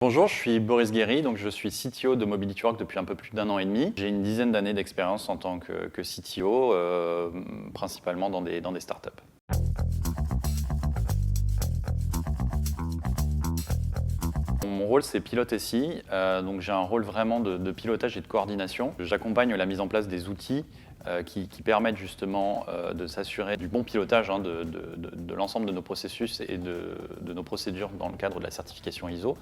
Bonjour, je suis Boris Guéry, donc je suis CTO de Mobility Work depuis un peu plus d'1 an et demi. J'ai une dizaine d'années d'expérience en tant que CTO, principalement dans des startups. Mon rôle, c'est pilote SI, donc j'ai un rôle vraiment de pilotage et de coordination. J'accompagne la mise en place des outils qui permettent justement de s'assurer du bon pilotage de l'ensemble de nos processus et de nos procédures dans le cadre de la certification ISO.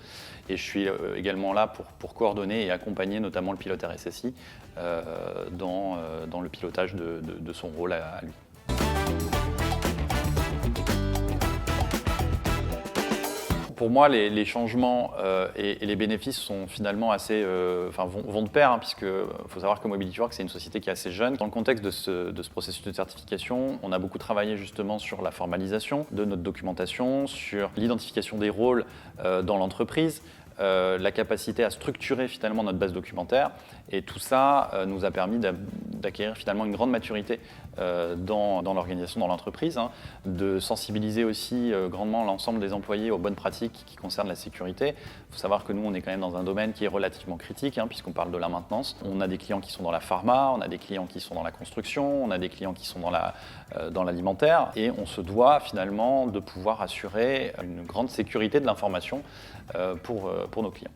Et je suis également là pour coordonner et accompagner notamment le pilote RSSI dans le pilotage de son rôle à lui. Pour moi, les changements et les bénéfices sont finalement assez, vont de pair, puisque faut savoir que Mobility Work, c'est une société qui est assez jeune. Dans le contexte de ce processus de certification, on a beaucoup travaillé justement sur la formalisation de notre documentation, sur l'identification des rôles dans l'entreprise, la capacité à structurer finalement notre base documentaire. Et tout ça nous a permis d'acquérir finalement une grande maturité dans l'organisation, dans l'entreprise, de sensibiliser aussi grandement l'ensemble des employés aux bonnes pratiques qui concernent la sécurité. Il faut savoir que nous, on est quand même dans un domaine qui est relativement critique, puisqu'on parle de la maintenance. On a des clients qui sont dans la pharma, on a des clients qui sont dans la construction, on a des clients qui sont dans l'alimentaire, et on se doit finalement de pouvoir assurer une grande sécurité de l'information pour nos clients.